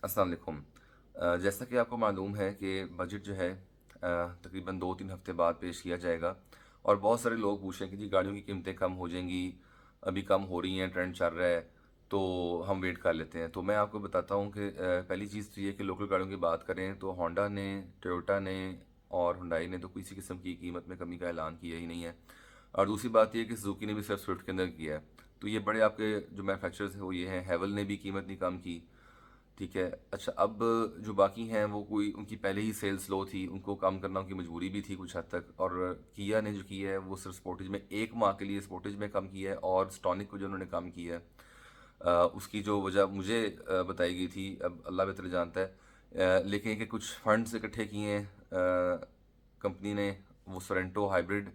अस्सलाम वालेकुम। जैसा कि आपको मालूम है कि बजट जो है तकरीबन 2-3 हफ्ते बाद पेश किया जाएगा और बहुत सारे लोग पूछ रहे हैं कि जी गाड़ियों की कीमतें कम हो जाएंगी, अभी कम हो रही हैं, ट्रेंड चल रहा है, तो हम वेट कर लेते हैं। तो मैं आपको बताता हूँ कि पहली चीज़ तो ये कि लोकल गाड़ियों की बात करें तो होंडा ने, टोयोटा ने और हुंडई ने तो किसी किस्म की कीमत में कमी का ऐलान किया ही नहीं है। और दूसरी बात ये कि सुजुकी ने भी सिर्फ स्विफ्ट के अंदर किया है। तो ये बड़े आपके जो मैन्युफैक्चरर्स हैं वो ये हैं, हेवल ने भी कीमत नहीं कम की। ठीक है। अच्छा, अब जो बाकी हैं वो कोई उनकी पहले ही सेल्स लो थी, उनको कम करना उनकी मजबूरी भी थी कुछ हद तक। और किया ने जो किया है वो सिर्फ स्पोर्टेज में 1 माह के लिए स्पोर्टेज में कम किया है और स्टॉनिक को जो उन्होंने कम किया है उसकी जो वजह मुझे बताई गई थी, अब अल्लाह बेहतर जानता है। लेकिन कि कुछ फंड्स इकट्ठे किए हैं कंपनी ने, वो सोरेंटो हाइब्रिड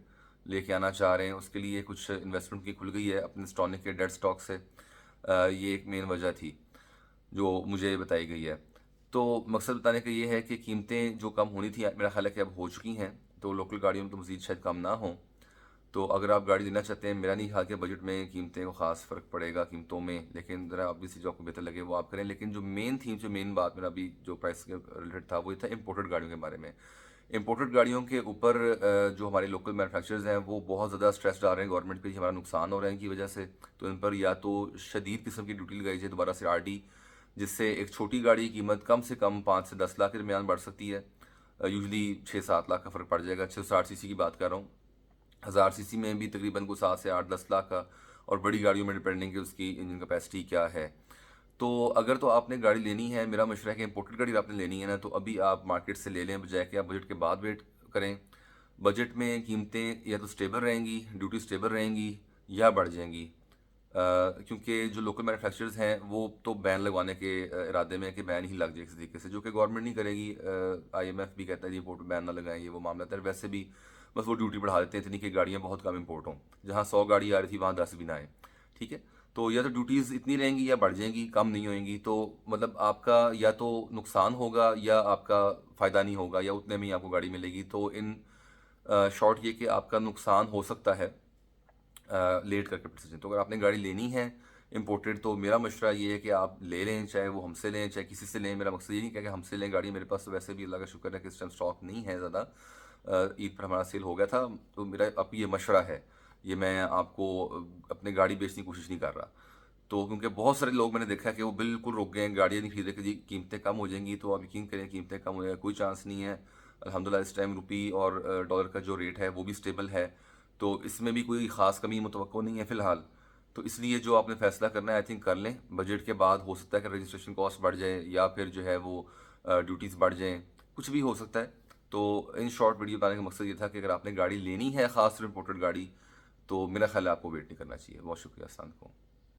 लेके आना चाह रहे हैं, उसके लिए कुछ इन्वेस्टमेंट की खुल गई है अपने स्टॉनिक के डेड स्टॉक से। ये एक मेन वजह थी जो मुझे बताई गई है। तो मकसद बताने का ये है कि कीमतें जो कम होनी थी मेरा ख्याल है कि अब हो चुकी हैं, तो लोकल गाड़ियों में तो मज़ीद शायद कम ना हो। तो अगर आप गाड़ी लेना चाहते हैं, मेरा नहीं ख्याल कि बजट में कीमतें को ख़ास फ़र्क पड़ेगा कीमतों में, लेकिन ज़रा ऑब्वियसली जो आपको बेहतर लगे वो आप करें। लेकिन जो मेन थीम, जो मेन बात मेरा अभी जो प्राइस के रिलेटेड था वो ये था इम्पोर्टेड गाड़ियों के बारे में। इम्पोर्टेड गाड़ियों के ऊपर जो हमारे लोकल मैन्युफैक्चरर्स हैं वो बहुत ज़्यादा स्ट्रेस डाल रहे हैं गवर्नमेंट पे कि हमारा नुकसान हो रहा है इनकी वजह से। तो इन पर या तो शदीद किस्म की ड्यूटी लगाई जाए दोबारा से, आरडी, जिससे एक छोटी गाड़ी की कीमत कम से कम 5 से 10 लाख के दरमियान बढ़ सकती है। यूजली 6-7 लाख का फ़र्क पड़ जाएगा। 660 सीसी की बात कर रहा हूँ। 1000 सीसी में भी तकरीबन को 7 से 8-10 लाख का। और बड़ी गाड़ियों में डिपेंडिंग कि उसकी इंजन कैपेसिटी क्या है। तो अगर तो आपने गाड़ी लेनी है, मेरा मशवरा है कि इंपोर्टेड गाड़ी आपने लेनी है ना, तो अभी आप मार्केट से ले लें, बजाय कि आप बजट के बाद वेट करें। बजट में कीमतें या तो स्टेबल रहेंगी, ड्यूटी स्टेबल रहेंगी, या बढ़ जाएंगी। क्योंकि जो लोकल मैन्युफैक्चरर्स हैं वो तो बैन लगवाने के इरादे में है कि बैन ही लग जाए किसी तरीके से, जो कि गवर्नमेंट नहीं करेगी। आईएमएफ भी कहता है इंपोर्ट बैन ना लगाएं, ये वो मामला है। वैसे भी बस वो ड्यूटी बढ़ा देते हैं इतनी कि गाड़ियाँ बहुत कम इंपोर्ट हों। जहाँ 100 गाड़ी आ रही थी वहाँ 10 भी ना आए। ठीक है। तो या तो ड्यूटीज़ इतनी रहेंगी या बढ़ जाएंगी, कम नहीं होएंगी। तो मतलब आपका या तो नुकसान होगा या आपका फ़ायदा नहीं होगा, या उतने में ही आपको गाड़ी मिलेगी। तो इन शॉर्ट ये कि आपका नुकसान हो सकता है लेट करके डिसीजन। तो अगर आपने गाड़ी लेनी है इंपोर्टेड, तो मेरा मशवरा ये है कि आप ले लें, चाहे वो हमसे लें चाहे किसी से लें। मेरा मकसद ये नहीं है कि हमसे लें गाड़ी, मेरे पास तो वैसे भी अल्लाह का शुक्र है कि इस टाइम स्टॉक नहीं है ज़्यादा। ईद पर हमारा सेल हो गया था। तो मेरा अब ये मशवरा है, ये मैं आपको अपनी गाड़ी बेचने की कोशिश नहीं कर रहा। तो क्योंकि बहुत सारे लोग मैंने देखा है कि वो बिल्कुल रुक गए हैं, गाड़ियाँ नहीं खरीद रहे कि जी कीमतें कम हो जाएंगी। तो आप यकीन करें, कीमतें कम होने का कोई चांस नहीं है। अल्हम्दुलिल्लाह इस टाइम रुपी और डॉलर का जो रेट है वो भी स्टेबल है। तो इसमें भी कोई ख़ास कमी मुतवक्को नहीं है फ़िलहाल। तो इसलिए जो आपने फ़ैसला करना है आई थिंक कर लें। बजट के बाद हो सकता है कि रजिस्ट्रेशन कॉस्ट बढ़ जाए, या फिर जो है वो ड्यूटीज़ बढ़ जाएँ, कुछ भी हो सकता है। तो इन शॉर्ट वीडियो बनाने का मकसद ये था कि अगर आपने गाड़ी लेनी है, ख़ास इंपोर्टेड गाड़ी, तो मेरा ख्याल है आपको वेट नहीं करना चाहिए। बहुत शुक्रिया। अस्सलाम वालेकुम।